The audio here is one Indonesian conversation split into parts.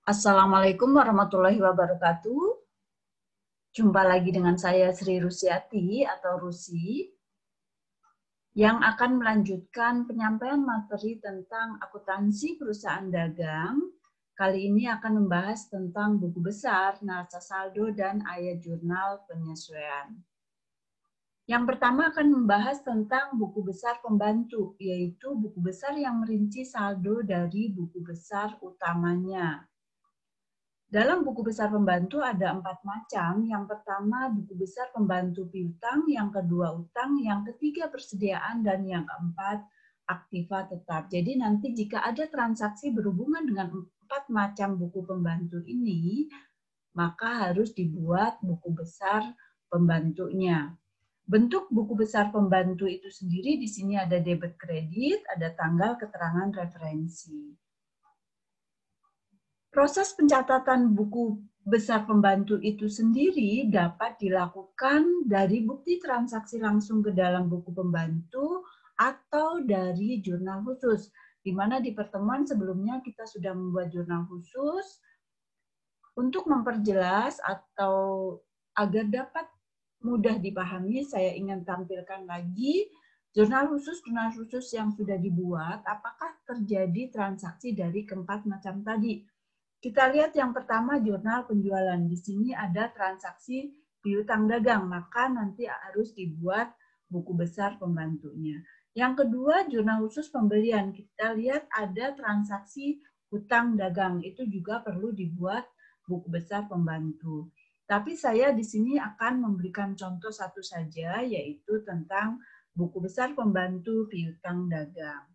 Assalamualaikum warahmatullahi wabarakatuh. Jumpa lagi dengan saya Sri Rusiati atau Rusi yang akan melanjutkan penyampaian materi tentang akuntansi perusahaan dagang. Kali ini akan membahas tentang buku besar, neraca saldo, dan ayat jurnal penyesuaian. Yang pertama akan membahas tentang buku besar pembantu, yaitu buku besar yang merinci saldo dari buku besar utamanya. Dalam buku besar pembantu ada 4 macam. Yang pertama buku besar pembantu piutang, yang kedua utang, yang ketiga persediaan, dan yang keempat aktiva tetap. Jadi nanti jika ada transaksi berhubungan dengan 4 macam buku pembantu ini, maka harus dibuat buku besar pembantunya. Bentuk buku besar pembantu itu sendiri di sini ada debit kredit, ada tanggal keterangan referensi. Proses pencatatan buku besar pembantu itu sendiri dapat dilakukan dari bukti transaksi langsung ke dalam buku pembantu atau dari jurnal khusus, di mana di pertemuan sebelumnya kita sudah membuat jurnal khusus untuk memperjelas atau agar dapat mudah dipahami. Saya ingin tampilkan lagi jurnal khusus yang sudah dibuat, apakah terjadi transaksi dari keempat macam tadi. Kita lihat yang pertama jurnal penjualan. Di sini ada transaksi piutang dagang, maka nanti harus dibuat buku besar pembantunya. Yang kedua jurnal khusus pembelian. Kita lihat ada transaksi hutang dagang, itu juga perlu dibuat buku besar pembantu. Tapi saya di sini akan memberikan contoh satu saja, yaitu tentang buku besar pembantu piutang dagang.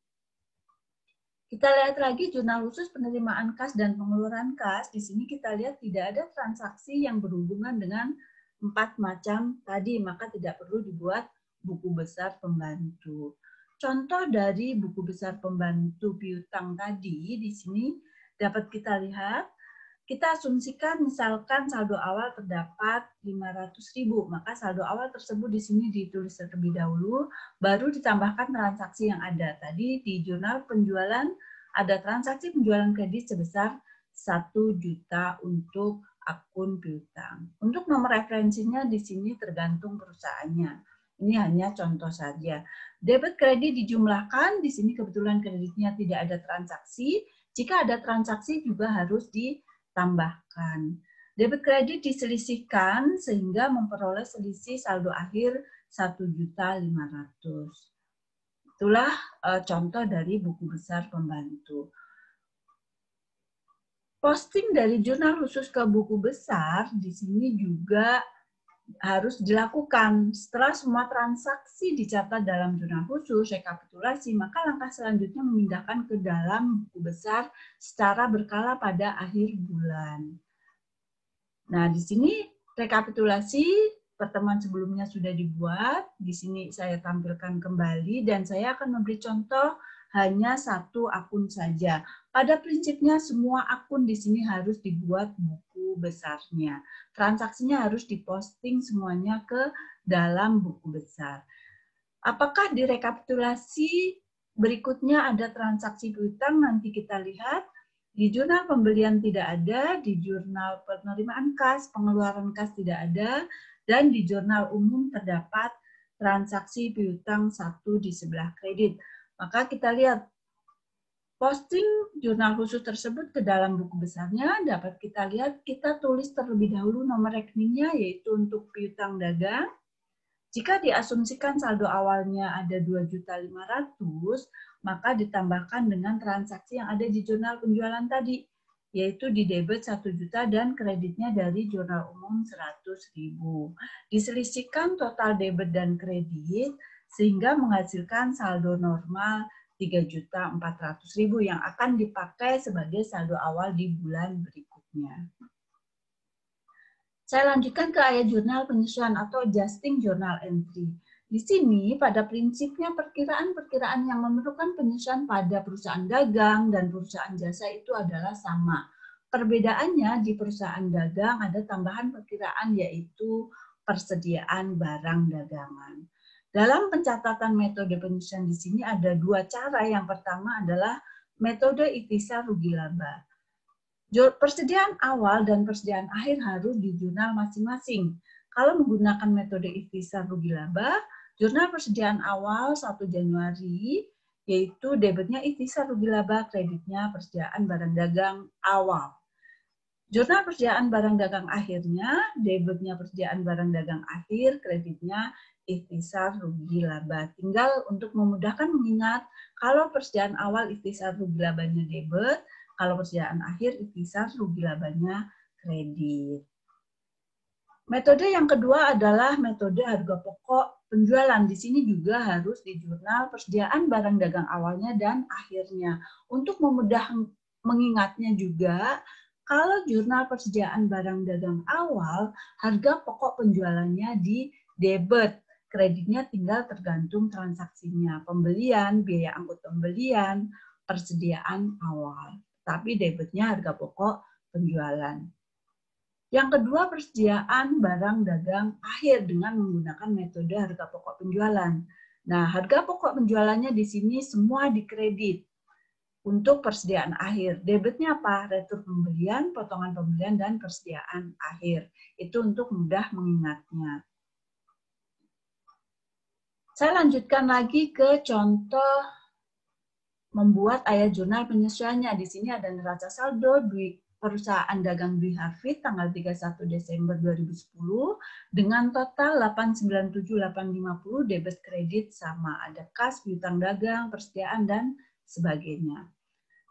Kita lihat lagi jurnal khusus penerimaan kas dan pengeluaran kas. Di sini kita lihat tidak ada transaksi yang berhubungan dengan 4 macam tadi, maka tidak perlu dibuat buku besar pembantu. Contoh dari buku besar pembantu piutang tadi, di sini dapat kita lihat, kita asumsikan misalkan saldo awal terdapat 500.000, maka saldo awal tersebut di sini ditulis terlebih dahulu, baru ditambahkan transaksi yang ada. Tadi di jurnal penjualan ada transaksi penjualan kredit sebesar 1 juta untuk akun piutang. Untuk nomor referensinya di sini tergantung perusahaannya. Ini hanya contoh saja. Debit kredit dijumlahkan, di sini kebetulan kreditnya tidak ada transaksi. Jika ada transaksi juga harus ditambahkan. Debit kredit diselisihkan sehingga memperoleh selisih saldo akhir 1.500.000. Itulah contoh dari buku besar pembantu. Posting dari jurnal khusus ke buku besar di sini juga harus dilakukan. Setelah semua transaksi dicatat dalam jurnal khusus, rekapitulasi, maka langkah selanjutnya memindahkan ke dalam buku besar secara berkala pada akhir bulan. Nah, di sini rekapitulasi pertemuan sebelumnya sudah dibuat. Di sini saya tampilkan kembali dan saya akan memberi contoh hanya satu akun saja. Pada prinsipnya semua akun di sini harus dibuat buku besarnya. Transaksinya harus diposting semuanya ke dalam buku besar. Apakah di rekapitulasi berikutnya ada transaksi piutang? Nanti kita lihat. Di jurnal pembelian tidak ada, di jurnal penerimaan kas, pengeluaran kas tidak ada, dan di jurnal umum terdapat transaksi piutang 1 di sebelah kredit. Maka kita lihat posting jurnal khusus tersebut ke dalam buku besarnya, dapat kita lihat, kita tulis terlebih dahulu nomor rekeningnya, yaitu untuk piutang dagang. Jika diasumsikan saldo awalnya ada 2.500.000, maka ditambahkan dengan transaksi yang ada di jurnal penjualan tadi, yaitu di debit 1 juta dan kreditnya dari jurnal umum 100.000. Diselisihkan total debit dan kredit sehingga menghasilkan saldo normal 3.400.000 yang akan dipakai sebagai saldo awal di bulan berikutnya. Saya lanjutkan ke ayat jurnal penyesuaian atau adjusting journal entry. Di sini pada prinsipnya perkiraan-perkiraan yang memerlukan penyesuaian pada perusahaan dagang dan perusahaan jasa itu adalah sama. Perbedaannya di perusahaan dagang ada tambahan perkiraan yaitu persediaan barang dagangan. Dalam pencatatan metode penyesuaian di sini ada 2 cara. Yang pertama adalah metode ikhtisar rugi laba. Persediaan awal dan persediaan akhir harus di jurnal masing-masing. Kalau menggunakan metode ikhtisar rugi laba, jurnal persediaan awal 1 Januari, yaitu debitnya ikhtisar rugi laba, kreditnya persediaan barang dagang awal. Jurnal persediaan barang dagang akhirnya, debitnya persediaan barang dagang akhir, kreditnya ikhtisar rugi laba. Tinggal untuk memudahkan mengingat, kalau persediaan awal ikhtisar rugi labanya debit, kalau persediaan akhir ikhtisar rugi labanya kredit. Metode yang kedua adalah metode harga pokok penjualan. Di sini juga harus di jurnal persediaan barang dagang awalnya dan akhirnya. Untuk memudahkan mengingatnya juga, kalau jurnal persediaan barang dagang awal, harga pokok penjualannya di debit. Kreditnya tinggal tergantung transaksinya. Pembelian, biaya angkut pembelian, persediaan awal. Tapi debitnya harga pokok penjualan. Yang kedua, persediaan barang dagang akhir dengan menggunakan metode harga pokok penjualan. Nah, harga pokok penjualannya di sini semua dikredit untuk persediaan akhir. Debitnya apa? Retur pembelian, potongan pembelian, dan persediaan akhir. Itu untuk mudah mengingatnya. Saya lanjutkan lagi ke contoh membuat ayat jurnal penyesuaiannya. Di sini ada neraca saldo perusahaan dagang Dwi Hafid tanggal 31 Desember 2010 dengan total 897.850 debit kredit sama. Ada kas, piutang dagang, persediaan, dan sebagainya.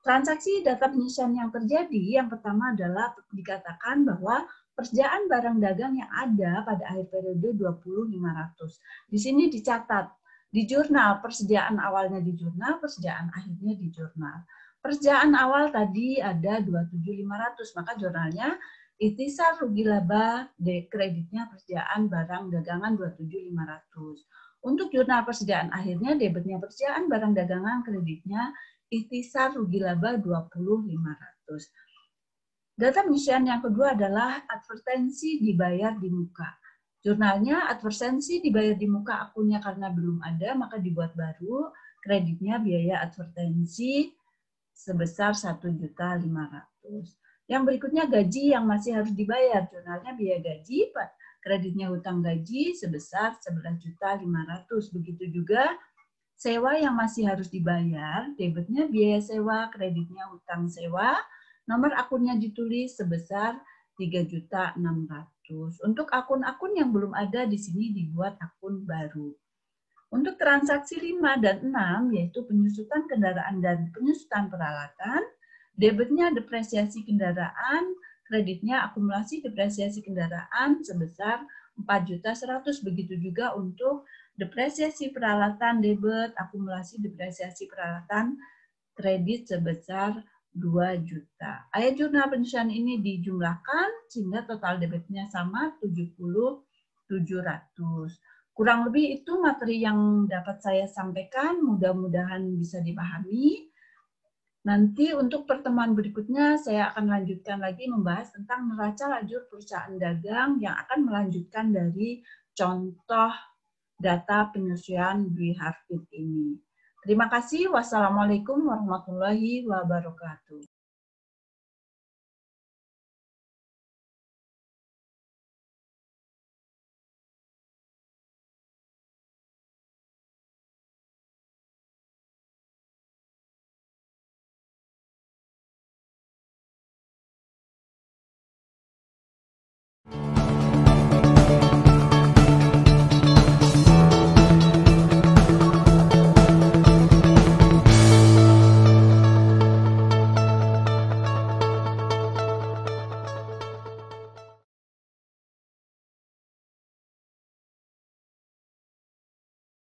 Transaksi data penyesuaian yang terjadi, yang pertama adalah dikatakan bahwa persediaan barang dagang yang ada pada akhir periode 20.500. Di sini dicatat di jurnal, persediaan awalnya di jurnal, persediaan akhirnya di jurnal. Persediaan awal tadi ada 27.500, maka jurnalnya ikhtisar rugi laba, kreditnya persediaan barang dagangan 27.500. Untuk jurnal persediaan akhirnya, debitnya persediaan barang dagangan, kreditnya ikhtisar rugi laba 20.500. Data penyesuaian yang kedua adalah advertensi dibayar di muka. Jurnalnya advertensi dibayar di muka akunnya karena belum ada, maka dibuat baru. Kreditnya biaya advertensi sebesar 1.500.000. Yang berikutnya gaji yang masih harus dibayar. Jurnalnya biaya gaji, kreditnya hutang gaji sebesar 11.500.000. Begitu juga sewa yang masih harus dibayar, debitnya biaya sewa, kreditnya hutang sewa, nomor akunnya ditulis sebesar 3.600.000. Untuk akun-akun yang belum ada di sini dibuat akun baru. Untuk transaksi 5 dan 6, yaitu penyusutan kendaraan dan penyusutan peralatan, debitnya depresiasi kendaraan, kreditnya akumulasi depresiasi kendaraan sebesar 4.100.000. Begitu juga untuk depresiasi peralatan debit, akumulasi depresiasi peralatan kredit sebesar 2 juta. Ayat jurnal penyesuaian ini dijumlahkan sehingga total debitnya sama 70.700. Kurang lebih itu materi yang dapat saya sampaikan, mudah-mudahan bisa dipahami. Nanti untuk pertemuan berikutnya saya akan lanjutkan lagi membahas tentang neraca lajur perusahaan dagang yang akan melanjutkan dari contoh data penyesuaian Dwi Hafid ini. Terima kasih. Wassalamualaikum warahmatullahi wabarakatuh.